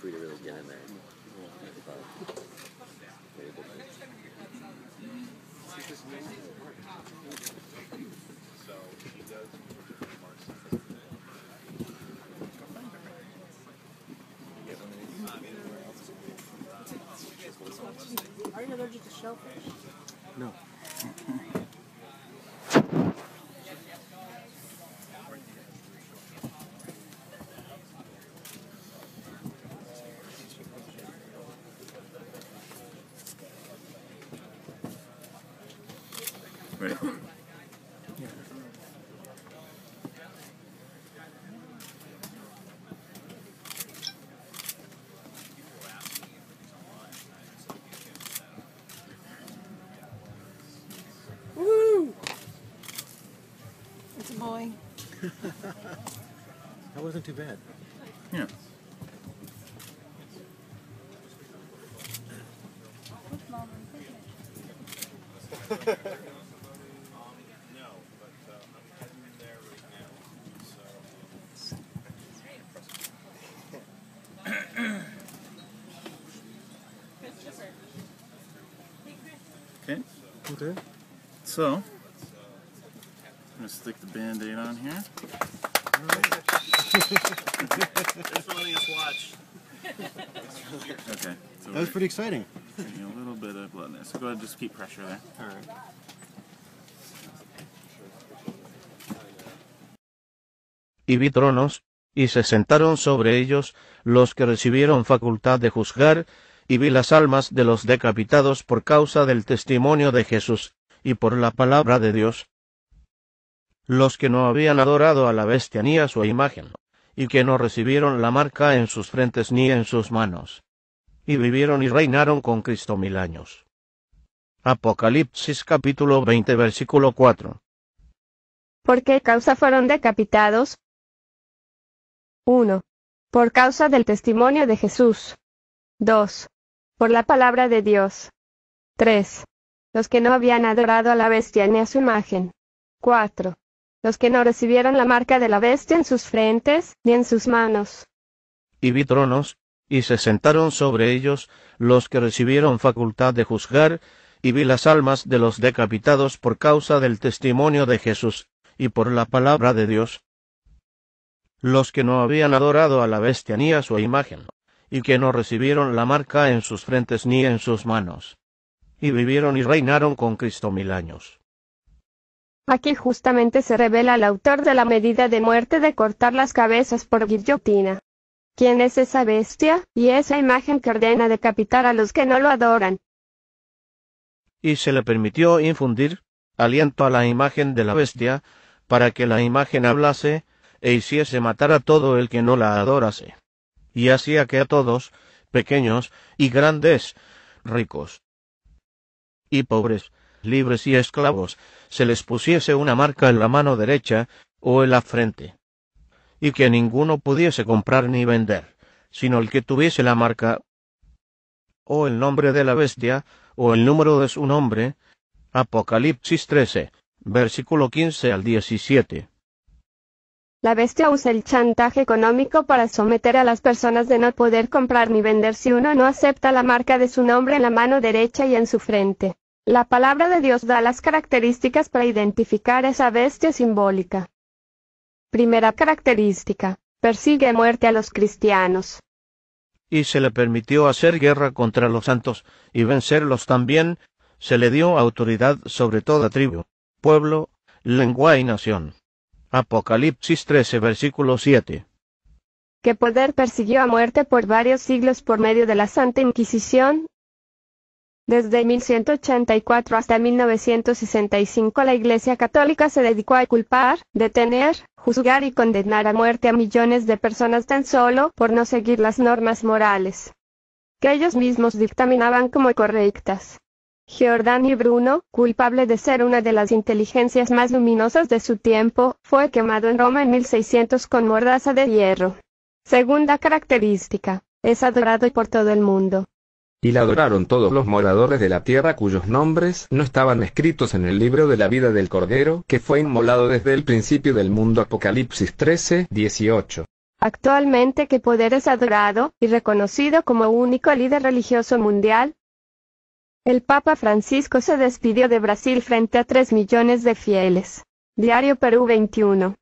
tweeted it again and Are you allergic to shellfish? No. Ready? Woo! It's annoying. That wasn't too bad. Yeah. Okay. Okay. So, I'm gonna stick the Band-Aid on here. Thanks for letting us watch. Okay. So That was pretty exciting. getting a little bit of blood in there. So go ahead and just keep pressure there. All right. Y vi tronos, y se sentaron sobre ellos los que recibieron facultad de juzgar, y vi las almas de los decapitados por causa del testimonio de Jesús, y por la palabra de Dios. Los que no habían adorado a la bestia ni a su imagen, y que no recibieron la marca en sus frentes ni en sus manos. Y vivieron y reinaron con Cristo 1000 años. Apocalipsis capítulo 20 versículo 4. ¿Por qué causa fueron decapitados? 1. Por causa del testimonio de Jesús. 2. Por la palabra de Dios. 3. Los que no habían adorado a la bestia ni a su imagen. 4. Los que no recibieron la marca de la bestia en sus frentes ni en sus manos. Y vi tronos, y se sentaron sobre ellos los que recibieron facultad de juzgar, y vi las almas de los decapitados por causa del testimonio de Jesús, y por la palabra de Dios. Los que no habían adorado a la bestia ni a su imagen, y que no recibieron la marca en sus frentes ni en sus manos. Y vivieron y reinaron con Cristo 1000 años. Aquí justamente se revela el autor de la medida de muerte de cortar las cabezas por guillotina. ¿Quién es esa bestia y esa imagen que ordena decapitar a los que no lo adoran? Y se le permitió infundir aliento a la imagen de la bestia, para que la imagen hablase, e hiciese matar a todo el que no la adorase. Y hacía que a todos, pequeños y grandes, ricos y pobres, libres y esclavos, se les pusiese una marca en la mano derecha o en la frente, y que ninguno pudiese comprar ni vender, sino el que tuviese la marca, o el nombre de la bestia, o el número de su nombre. Apocalipsis 13, versículo 15 al 17. La bestia usa el chantaje económico para someter a las personas de no poder comprar ni vender si uno no acepta la marca de su nombre en la mano derecha y en su frente. La palabra de Dios da las características para identificar esa bestia simbólica. Primera característica: persigue a muerte a los cristianos. Y se le permitió hacer guerra contra los santos, y vencerlos también. Se le dio autoridad sobre toda tribu, pueblo, lengua y nación. Apocalipsis 13, versículo 7. ¿Qué poder persiguió a muerte por varios siglos por medio de la Santa Inquisición? Desde 1184 hasta 1965 la Iglesia Católica se dedicó a culpar, detener, juzgar y condenar a muerte a millones de personas tan solo por no seguir las normas morales que ellos mismos dictaminaban como correctas. Giordani Bruno, culpable de ser una de las inteligencias más luminosas de su tiempo, fue quemado en Roma en 1600 con mordaza de hierro. Segunda característica: es adorado por todo el mundo. Y la adoraron todos los moradores de la tierra cuyos nombres no estaban escritos en el libro de la vida del Cordero, que fue inmolado desde el principio del mundo. Apocalipsis 13, 18. Actualmente, ¿qué poder es adorado y reconocido como único líder religioso mundial? El Papa Francisco se despidió de Brasil frente a 3 millones de fieles. Diario Perú 21.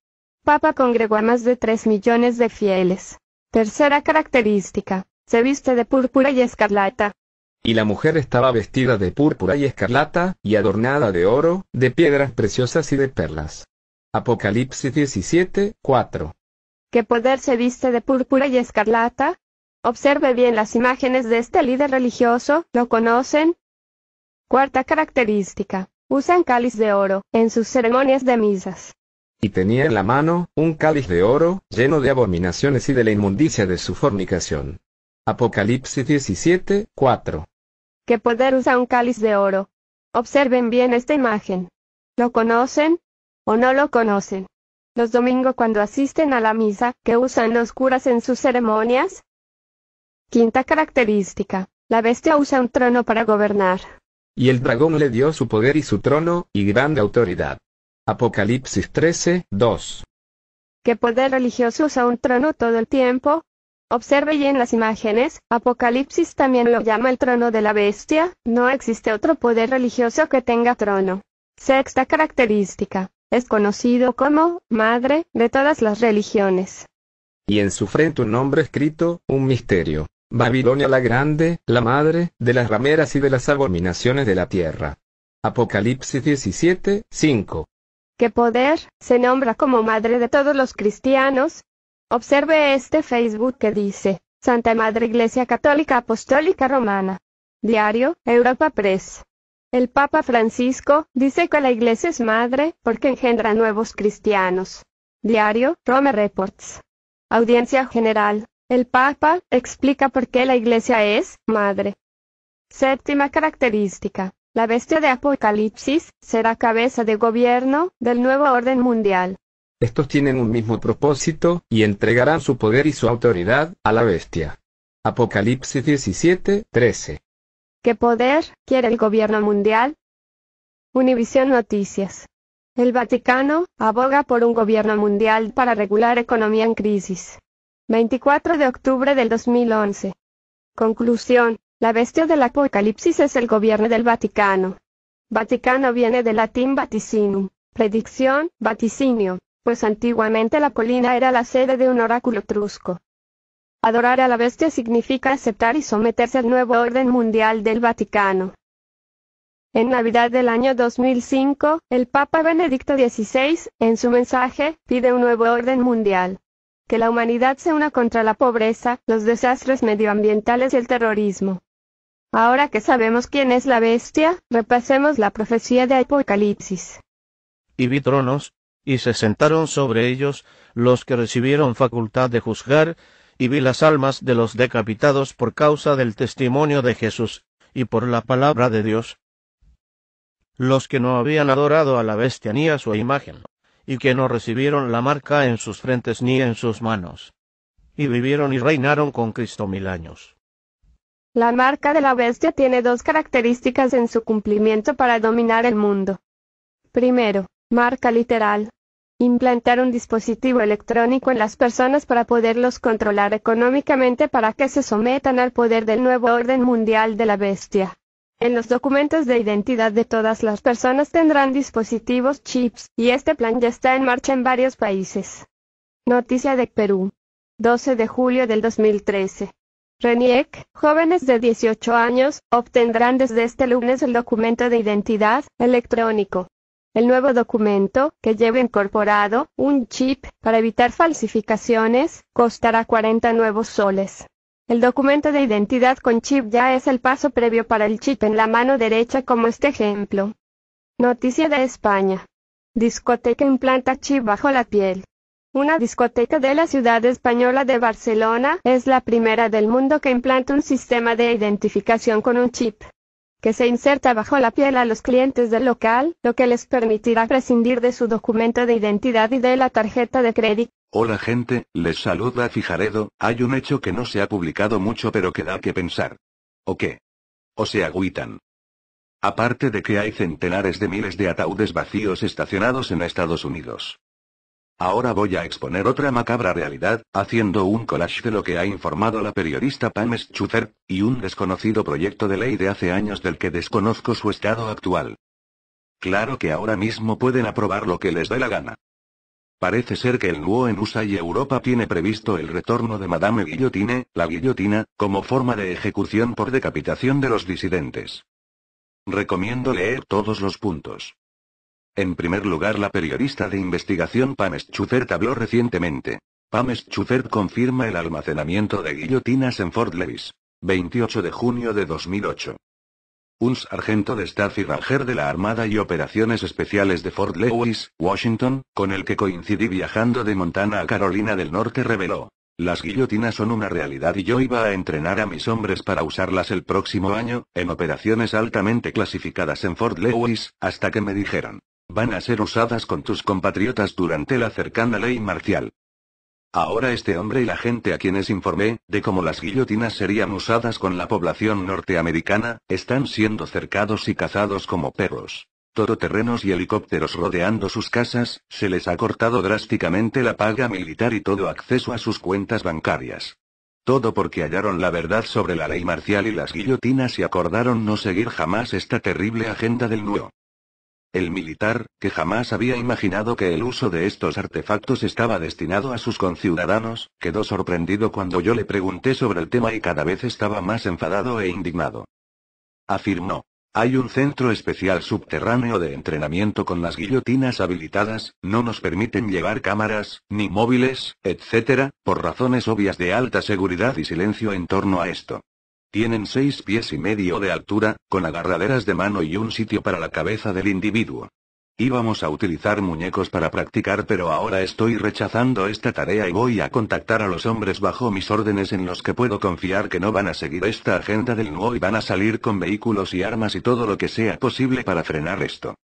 Papa congregó a más de 3 millones de fieles. Tercera característica, se viste de púrpura y escarlata. Y la mujer estaba vestida de púrpura y escarlata, y adornada de oro, de piedras preciosas y de perlas. Apocalipsis 17, 4. ¿Qué poder se viste de púrpura y escarlata? Observe bien las imágenes de este líder religioso, ¿lo conocen? Cuarta característica, usan cáliz de oro, en sus ceremonias de misas. Y tenía en la mano, un cáliz de oro, lleno de abominaciones y de la inmundicia de su fornicación. Apocalipsis 17, 4. ¿Qué poder usa un cáliz de oro? Observen bien esta imagen. ¿Lo conocen? ¿O no lo conocen? Los domingos cuando asisten a la misa, ¿qué usan los curas en sus ceremonias? Quinta característica, la bestia usa un trono para gobernar. Y el dragón le dio su poder y su trono, y grande autoridad. Apocalipsis 13, 2. ¿Qué poder religioso usa un trono todo el tiempo? Observe bien las imágenes, Apocalipsis también lo llama el trono de la bestia, no existe otro poder religioso que tenga trono. Sexta característica, es conocido como madre de todas las religiones. Y en su frente un nombre escrito, un misterio. Babilonia la Grande, la madre de las rameras y de las abominaciones de la tierra. Apocalipsis 17, 5. ¿Qué poder se nombra como madre de todos los cristianos? Observe este Facebook que dice, Santa Madre Iglesia Católica Apostólica Romana. Diario, Europa Press. El Papa Francisco dice que la Iglesia es madre porque engendra nuevos cristianos. Diario, Rome Reports. Audiencia General. El Papa explica por qué la Iglesia es madre. Séptima característica. La bestia de Apocalipsis será cabeza de gobierno del nuevo orden mundial. Estos tienen un mismo propósito, y entregarán su poder y su autoridad a la bestia. Apocalipsis 17, 13. ¿Qué poder quiere el gobierno mundial? Univisión Noticias. El Vaticano aboga por un gobierno mundial para regular economía en crisis. 24 de octubre del 2011. Conclusión. La bestia del Apocalipsis es el gobierno del Vaticano. Vaticano viene del latín vaticinum, predicción, vaticinio, pues antiguamente la colina era la sede de un oráculo etrusco. Adorar a la bestia significa aceptar y someterse al nuevo orden mundial del Vaticano. En Navidad del año 2005, el Papa Benedicto XVI, en su mensaje, pide un nuevo orden mundial. Que la humanidad se una contra la pobreza, los desastres medioambientales y el terrorismo. Ahora que sabemos quién es la bestia, repasemos la profecía de Apocalipsis. Y vi tronos, y se sentaron sobre ellos los que recibieron facultad de juzgar, y vi las almas de los decapitados por causa del testimonio de Jesús, y por la palabra de Dios. Los que no habían adorado a la bestia ni a su imagen, y que no recibieron la marca en sus frentes ni en sus manos. Y vivieron y reinaron con Cristo 1000 años. La marca de la bestia tiene 2 características en su cumplimiento para dominar el mundo. Primero, marca literal. Implantar un dispositivo electrónico en las personas para poderlos controlar económicamente para que se sometan al poder del nuevo orden mundial de la bestia. En los documentos de identidad de todas las personas tendrán dispositivos chips, y este plan ya está en marcha en varios países. Noticia de Perú. 12 de julio del 2013. RENIEC, jóvenes de 18 años, obtendrán desde este lunes el documento de identidad electrónico. El nuevo documento, que lleva incorporado un chip para evitar falsificaciones, costará 40 nuevos soles. El documento de identidad con chip ya es el paso previo para el chip en la mano derecha como este ejemplo. Noticia de España. Discoteca implanta chip bajo la piel. Una discoteca de la ciudad española de Barcelona es la primera del mundo que implanta un sistema de identificación con un chip, que se inserta bajo la piel a los clientes del local, lo que les permitirá prescindir de su documento de identidad y de la tarjeta de crédito. Hola gente, les saluda Fijaredo. Hay un hecho que no se ha publicado mucho pero que da que pensar. ¿O qué? O se agüitan. Aparte de que hay centenares de miles de ataúdes vacíos estacionados en Estados Unidos. Ahora voy a exponer otra macabra realidad, haciendo un collage de lo que ha informado la periodista Pam Schubert, y un desconocido proyecto de ley de hace años del que desconozco su estado actual. Claro que ahora mismo pueden aprobar lo que les dé la gana. Parece ser que el NUO en USA y Europa tiene previsto el retorno de Madame Guillotine, la guillotina, como forma de ejecución por decapitación de los disidentes. Recomiendo leer todos los puntos. En primer lugar, la periodista de investigación Pam Schubert habló recientemente. Pam Schubert confirma el almacenamiento de guillotinas en Fort Lewis. 28 de junio de 2008. Un sargento de Staff y Ranger de la Armada y Operaciones Especiales de Fort Lewis, Washington, con el que coincidí viajando de Montana a Carolina del Norte, reveló: las guillotinas son una realidad y yo iba a entrenar a mis hombres para usarlas el próximo año, en operaciones altamente clasificadas en Fort Lewis, hasta que me dijeron: van a ser usadas con tus compatriotas durante la cercana ley marcial. Ahora este hombre y la gente a quienes informé, de cómo las guillotinas serían usadas con la población norteamericana, están siendo cercados y cazados como perros. Todoterrenos y helicópteros rodeando sus casas, se les ha cortado drásticamente la paga militar y todo acceso a sus cuentas bancarias. Todo porque hallaron la verdad sobre la ley marcial y las guillotinas y acordaron no seguir jamás esta terrible agenda del NUO. El militar, que jamás había imaginado que el uso de estos artefactos estaba destinado a sus conciudadanos, quedó sorprendido cuando yo le pregunté sobre el tema y cada vez estaba más enfadado e indignado. Afirmó: hay un centro especial subterráneo de entrenamiento con las guillotinas habilitadas, no nos permiten llevar cámaras, ni móviles, etc., por razones obvias de alta seguridad y silencio en torno a esto. Tienen 6 pies y medio de altura, con agarraderas de mano y un sitio para la cabeza del individuo. Íbamos a utilizar muñecos para practicar, pero ahora estoy rechazando esta tarea y voy a contactar a los hombres bajo mis órdenes en los que puedo confiar que no van a seguir esta agenda del NUO y van a salir con vehículos y armas y todo lo que sea posible para frenar esto.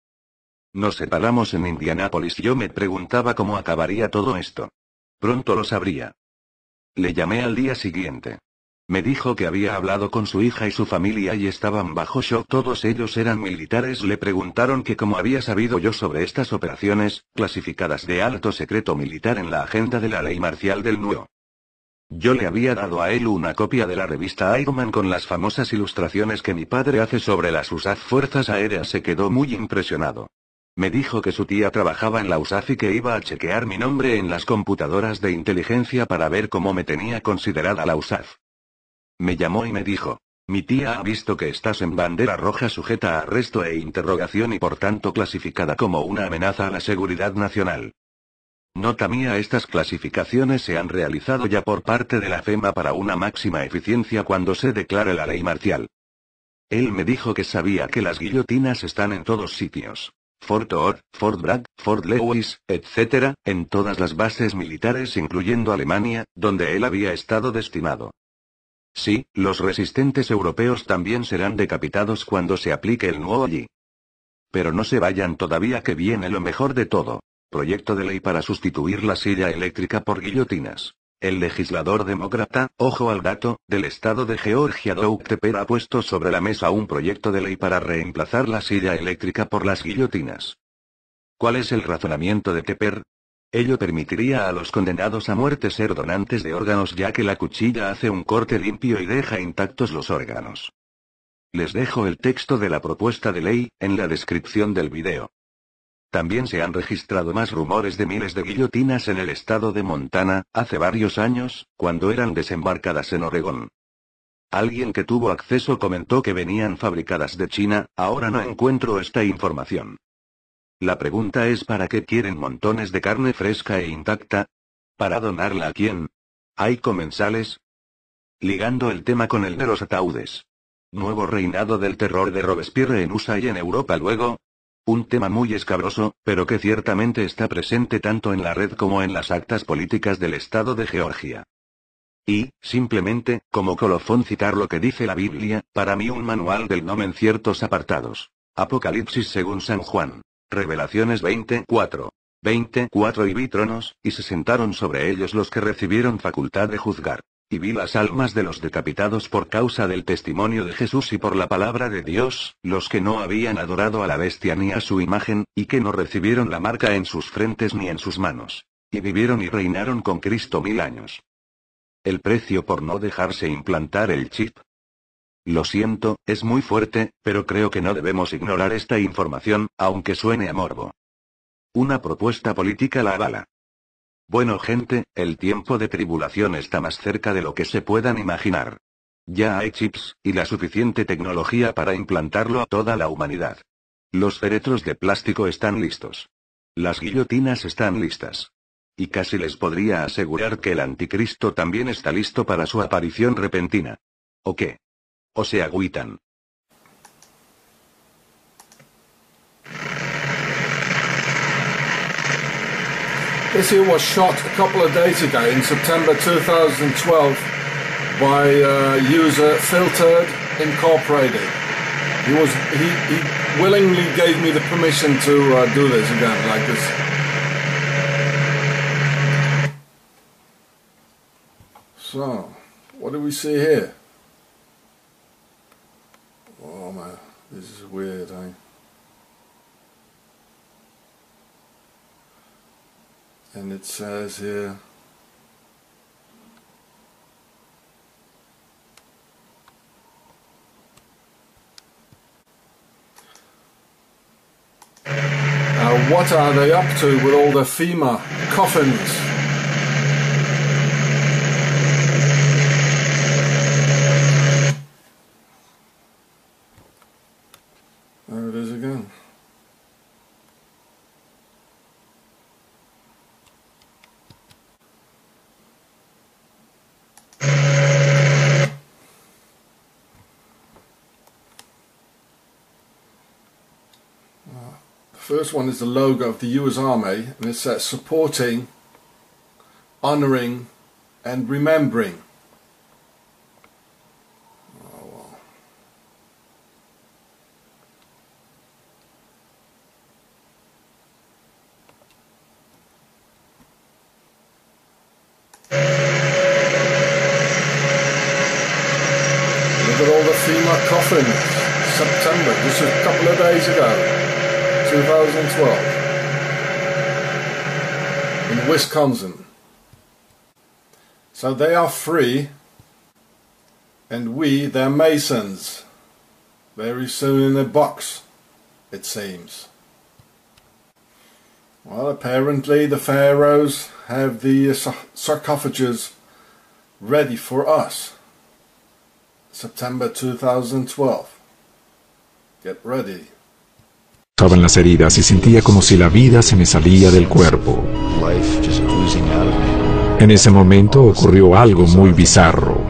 Nos separamos en Indianápolis y yo me preguntaba cómo acabaría todo esto. Pronto lo sabría. Le llamé al día siguiente. Me dijo que había hablado con su hija y su familia y estaban bajo shock. Todos ellos eran militares. Le preguntaron que cómo había sabido yo sobre estas operaciones, clasificadas de alto secreto militar en la agenda de la ley marcial del NUO. Yo le había dado a él una copia de la revista Ironman con las famosas ilustraciones que mi padre hace sobre las USAF Fuerzas Aéreas. Se quedó muy impresionado. Me dijo que su tía trabajaba en la USAF y que iba a chequear mi nombre en las computadoras de inteligencia para ver cómo me tenía considerada la USAF. Me llamó y me dijo: mi tía ha visto que estás en bandera roja sujeta a arresto e interrogación y por tanto clasificada como una amenaza a la seguridad nacional. Nota mía: estas clasificaciones se han realizado ya por parte de la FEMA para una máxima eficiencia cuando se declare la ley marcial. Él me dijo que sabía que las guillotinas están en todos sitios. Fort Ord, Fort Bragg, Fort Lewis, etc., en todas las bases militares incluyendo Alemania, donde él había estado destinado. Sí, los resistentes europeos también serán decapitados cuando se aplique el NUO allí. Pero no se vayan todavía, que viene lo mejor de todo. Proyecto de ley para sustituir la silla eléctrica por guillotinas. El legislador demócrata, ojo al dato, del estado de Georgia, Doug Tepper, ha puesto sobre la mesa un proyecto de ley para reemplazar la silla eléctrica por las guillotinas. ¿Cuál es el razonamiento de Tepper? Ello permitiría a los condenados a muerte ser donantes de órganos, ya que la cuchilla hace un corte limpio y deja intactos los órganos. Les dejo el texto de la propuesta de ley, en la descripción del video. También se han registrado más rumores de miles de guillotinas en el estado de Montana, hace varios años, cuando eran desembarcadas en Oregón. Alguien que tuvo acceso comentó que venían fabricadas de China. Ahora no encuentro esta información. La pregunta es: ¿para qué quieren montones de carne fresca e intacta? ¿Para donarla a quién? ¿Hay comensales? Ligando el tema con el de los ataúdes. Nuevo reinado del terror de Robespierre en USA y en Europa luego. Un tema muy escabroso, pero que ciertamente está presente tanto en la red como en las actas políticas del estado de Georgia. Y, simplemente, como colofón, citar lo que dice la Biblia, para mí un manual del NUO en ciertos apartados. Apocalipsis según San Juan. Revelaciones 24. 24 y vi tronos, y se sentaron sobre ellos los que recibieron facultad de juzgar. Y vi las almas de los decapitados por causa del testimonio de Jesús y por la palabra de Dios, los que no habían adorado a la bestia ni a su imagen, y que no recibieron la marca en sus frentes ni en sus manos. Y vivieron y reinaron con Cristo 1000 años. El precio por no dejarse implantar el chip. Lo siento, es muy fuerte, pero creo que no debemos ignorar esta información, aunque suene a morbo. Una propuesta política la avala. Bueno gente, el tiempo de tribulación está más cerca de lo que se puedan imaginar. Ya hay chips, y la suficiente tecnología para implantarlo a toda la humanidad. Los féretros de plástico están listos. Las guillotinas están listas. Y casi les podría asegurar que el anticristo también está listo para su aparición repentina. ¿O qué? ¿O se agüitan? This here was shot a couple of days ago in September 2012 by user Filtered Incorporated. He willingly gave me the permission to do this again like this. So, what do we see here? Oh man, this is weird, eh? And it says here, what are they up to with all the FEMA coffins? There it is again. First one is the logo of the US Army, and it says supporting, honoring and remembering. Oh, well. Look at all the FEMA coffins. September, just a couple of days ago. 2012 in Wisconsin. So they are free, and we, they're Masons. Very soon in a box, it seems. Well, apparently the pharaohs have the sarcophages ready for us. September 2012. Get ready. En las heridas y sentía como si la vida se me salía del cuerpo. En ese momento ocurrió algo muy bizarro.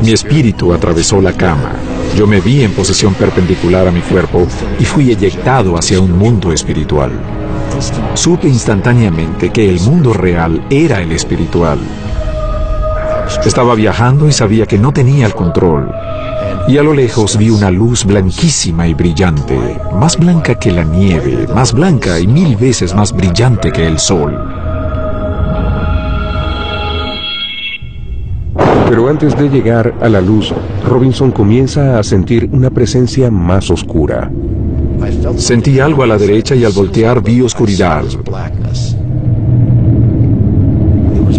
Mi espíritu atravesó la cama. Yo me vi en posición perpendicular a mi cuerpo y fui eyectado hacia un mundo espiritual. Supe instantáneamente que el mundo real era el espiritual. Estaba viajando y sabía que no tenía el control. Y a lo lejos vi una luz blanquísima y brillante, más blanca que la nieve, más blanca y 1000 veces más brillante que el sol. Pero antes de llegar a la luz, Robinson comienza a sentir una presencia más oscura. Sentí algo a la derecha y al voltear vi oscuridad.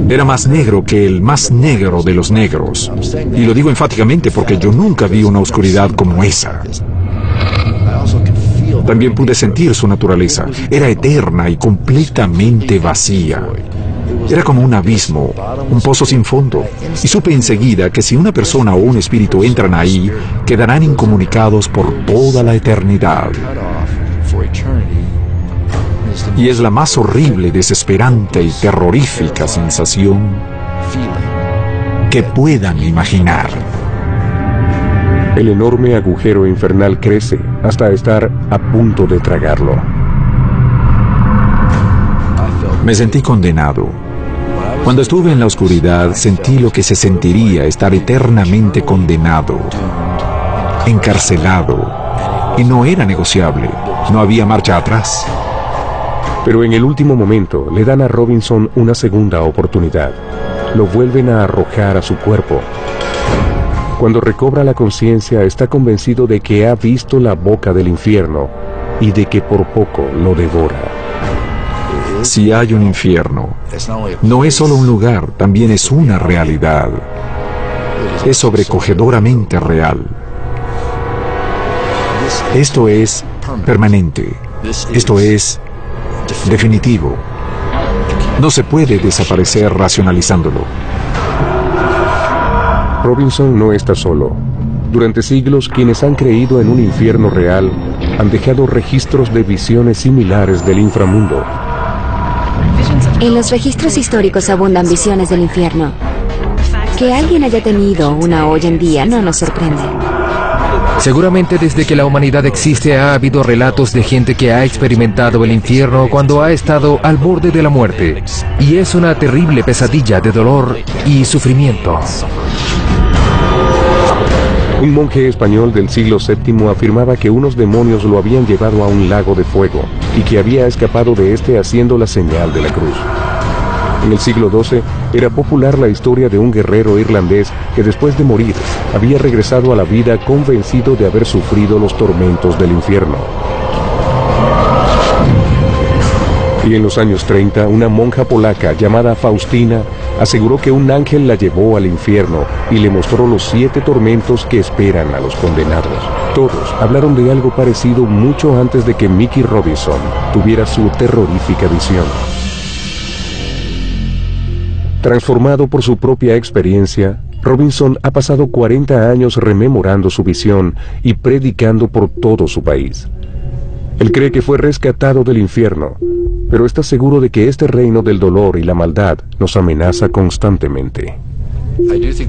Era más negro que el más negro de los negros. Y lo digo enfáticamente porque yo nunca vi una oscuridad como esa. También pude sentir su naturaleza. Era eterna y completamente vacía. Era como un abismo, un pozo sin fondo. Y supe enseguida que si una persona o un espíritu entran ahí, quedarán incomunicados por toda la eternidad. Y es la más horrible, desesperante y terrorífica sensación que puedan imaginar. El enorme agujero infernal crece hasta estar a punto de tragarlo. Me sentí condenado. Cuando estuve en la oscuridad, sentí lo que se sentiría estar eternamente condenado, encarcelado, y no era negociable, no había marcha atrás. Pero en el último momento le dan a Robinson una segunda oportunidad. Lo vuelven a arrojar a su cuerpo. Cuando recobra la conciencia, está convencido de que ha visto la boca del infierno y de que por poco lo devora. Si hay un infierno, no es solo un lugar, también es una realidad. Es sobrecogedoramente real. Esto es permanente. Esto es definitivo. No se puede desaparecer racionalizándolo. Robinson no está solo. Durante siglos, quienes han creído en un infierno real han dejado registros de visiones similares del inframundo. En los registros históricos abundan visiones del infierno. Que alguien haya tenido una hoy en día no nos sorprende. Seguramente desde que la humanidad existe ha habido relatos de gente que ha experimentado el infierno cuando ha estado al borde de la muerte. Y es una terrible pesadilla de dolor y sufrimiento. Un monje español del siglo VII afirmaba que unos demonios lo habían llevado a un lago de fuego y que había escapado de este haciendo la señal de la cruz. En el siglo XII era popular la historia de un guerrero irlandés que después de morir había regresado a la vida convencido de haber sufrido los tormentos del infierno. Y en los años 30, una monja polaca llamada Faustina aseguró que un ángel la llevó al infierno y le mostró los 7 tormentos que esperan a los condenados. Todos hablaron de algo parecido mucho antes de que Mickey Robinson tuviera su terrorífica visión. Transformado por su propia experiencia, Robinson ha pasado 40 años rememorando su visión y predicando por todo su país. Él cree que fue rescatado del infierno, pero está seguro de que este reino del dolor y la maldad nos amenaza constantemente.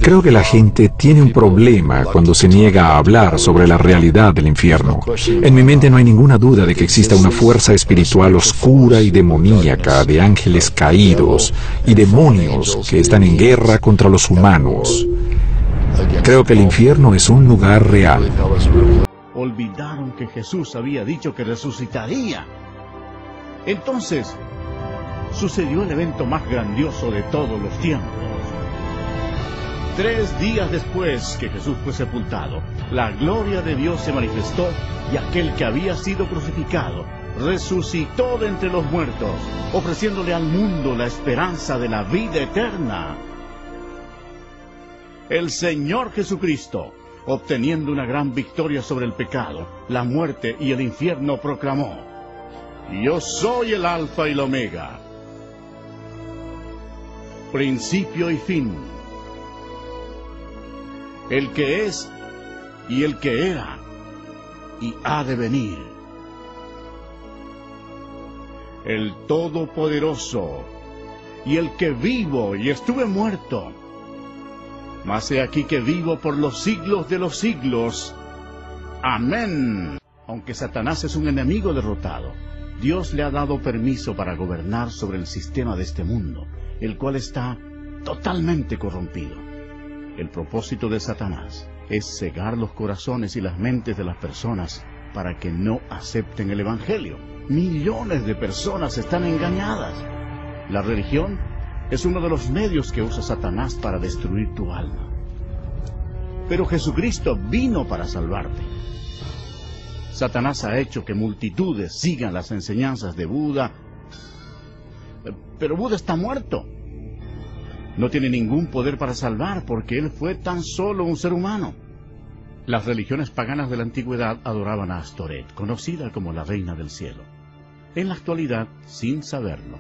Creo que la gente tiene un problema cuando se niega a hablar sobre la realidad del infierno. En mi mente no hay ninguna duda de que exista una fuerza espiritual oscura y demoníaca de ángeles caídos y demonios que están en guerra contra los humanos. Creo que el infierno es un lugar real. Olvidaron que Jesús había dicho que resucitaría. Entonces, sucedió el evento más grandioso de todos los tiempos. 3 días después que Jesús fue sepultado, la gloria de Dios se manifestó y aquel que había sido crucificado resucitó de entre los muertos, ofreciéndole al mundo la esperanza de la vida eterna. El Señor Jesucristo, obteniendo una gran victoria sobre el pecado, la muerte y el infierno, proclamó: Yo soy el Alfa y el Omega, principio y fin, el que es y el que era y ha de venir, el Todopoderoso y el que vivo y estuve muerto, mas he aquí que vivo por los siglos de los siglos. Amén. Aunque Satanás es un enemigo derrotado, Dios le ha dado permiso para gobernar sobre el sistema de este mundo, el cual está totalmente corrompido. El propósito de Satanás es cegar los corazones y las mentes de las personas para que no acepten el Evangelio. Millones de personas están engañadas. La religión es uno de los medios que usa Satanás para destruir tu alma. Pero Jesucristo vino para salvarte. Satanás ha hecho que multitudes sigan las enseñanzas de Buda, pero Buda está muerto. No tiene ningún poder para salvar porque él fue tan solo un ser humano. Las religiones paganas de la antigüedad adoraban a Astoret, conocida como la Reina del Cielo. En la actualidad, sin saberlo,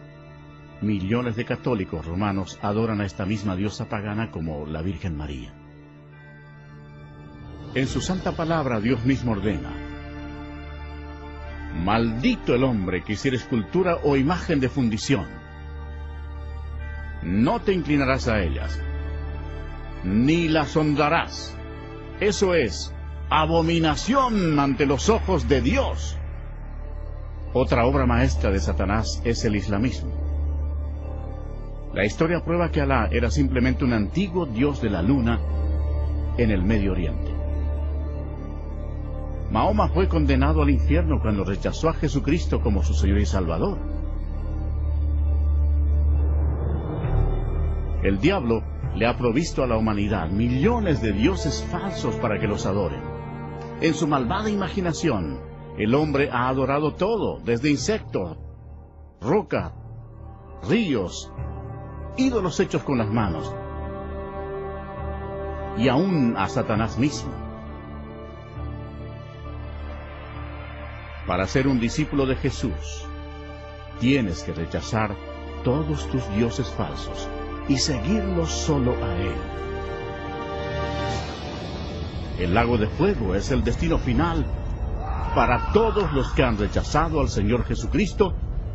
millones de católicos romanos adoran a esta misma diosa pagana como la Virgen María. En su santa palabra, Dios mismo ordena: Maldito el hombre que hiciere escultura o imagen de fundición. No te inclinarás a ellas, ni las honrarás. Eso es abominación ante los ojos de Dios. Otra obra maestra de Satanás es el islamismo. La historia prueba que Alá era simplemente un antiguo dios de la luna en el Medio Oriente. Mahoma fue condenado al infierno cuando rechazó a Jesucristo como su Señor y Salvador. El diablo le ha provisto a la humanidad millones de dioses falsos para que los adoren. En su malvada imaginación, el hombre ha adorado todo, desde insectos, roca, ríos, ídolos hechos con las manos, y aún a Satanás mismo. Para ser un discípulo de Jesús, tienes que rechazar todos tus dioses falsos y seguirlos solo a Él. El lago de fuego es el destino final para todos los que han rechazado al Señor Jesucristo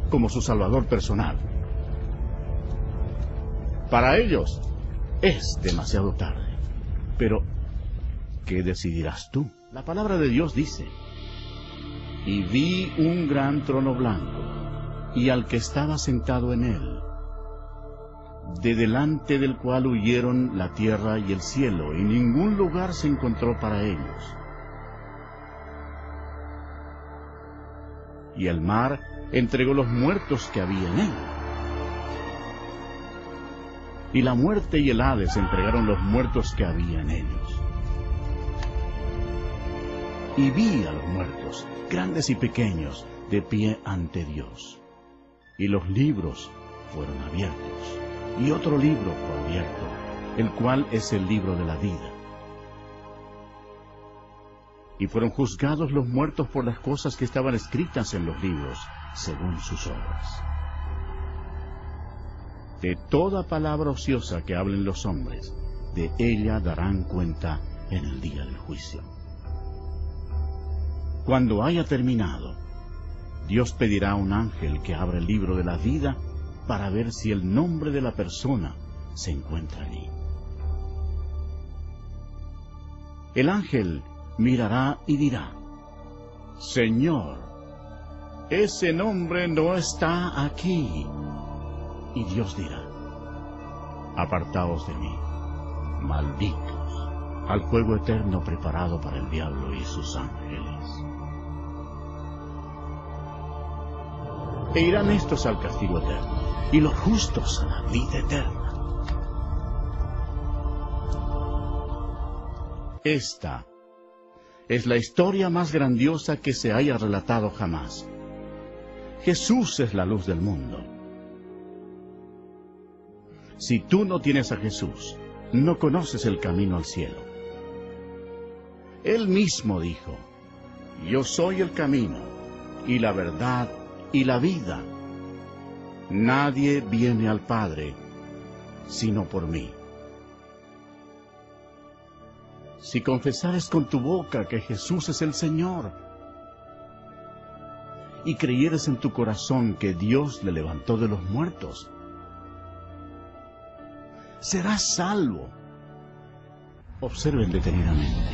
como su Salvador personal. Para ellos es demasiado tarde. Pero, ¿qué decidirás tú? La palabra de Dios dice: y vi un gran trono blanco, y al que estaba sentado en él, de delante del cual huyeron la tierra y el cielo, y ningún lugar se encontró para ellos. Y el mar entregó los muertos que había en él. Y la muerte y el Hades entregaron los muertos que había en ellos. Y vi a los muertos, grandes y pequeños, de pie ante Dios. Y los libros fueron abiertos. Y otro libro fue abierto, el cual es el libro de la vida. Y fueron juzgados los muertos por las cosas que estaban escritas en los libros, según sus obras. De toda palabra ociosa que hablen los hombres, de ella darán cuenta en el día del juicio. Cuando haya terminado, Dios pedirá a un ángel que abra el libro de la vida para ver si el nombre de la persona se encuentra allí. El ángel mirará y dirá: Señor, ese nombre no está aquí. Y Dios dirá: apartaos de mí, malditos, al fuego eterno preparado para el diablo y sus ángeles. E irán estos al castigo eterno, y los justos a la vida eterna. Esta es la historia más grandiosa que se haya relatado jamás. Jesús es la luz del mundo. Si tú no tienes a Jesús, no conoces el camino al cielo. Él mismo dijo: yo soy el camino, y la verdad, y la vida. Nadie viene al Padre, sino por mí. Si confesares con tu boca que Jesús es el Señor, y creyeres en tu corazón que Dios le levantó de los muertos, serás salvo. Observen detenidamente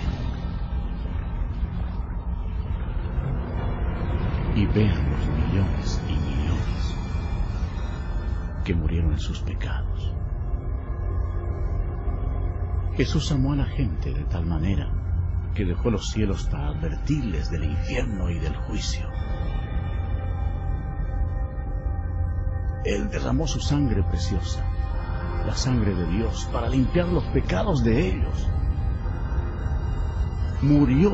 y vean los millones y millones que murieron en sus pecados. Jesús amó a la gente de tal manera que dejó los cielos para advertirles del infierno y del juicio. Él derramó su sangre preciosa, la sangre de Dios, para limpiar los pecados de ellos. Murió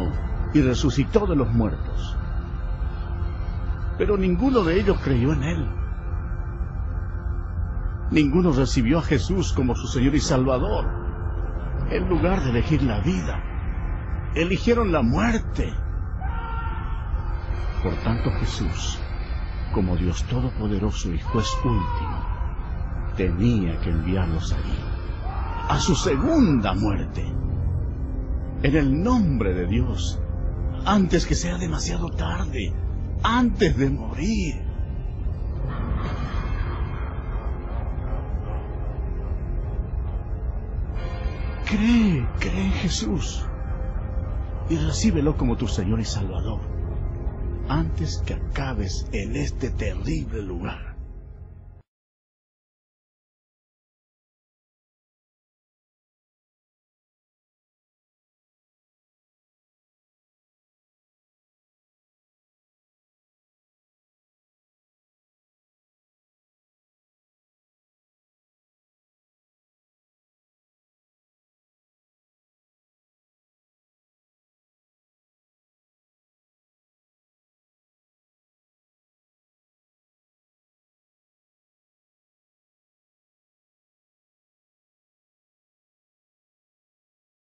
y resucitó de los muertos. Pero ninguno de ellos creyó en Él. Ninguno recibió a Jesús como su Señor y Salvador. En lugar de elegir la vida, eligieron la muerte. Por tanto, Jesús, como Dios Todopoderoso y Juez último, tenía que enviarlos allí, a su segunda muerte, en el nombre de Dios, antes que sea demasiado tarde, antes de morir. Cree en Jesús y recíbelo como tu Señor y Salvador, antes que acabes en este terrible lugar.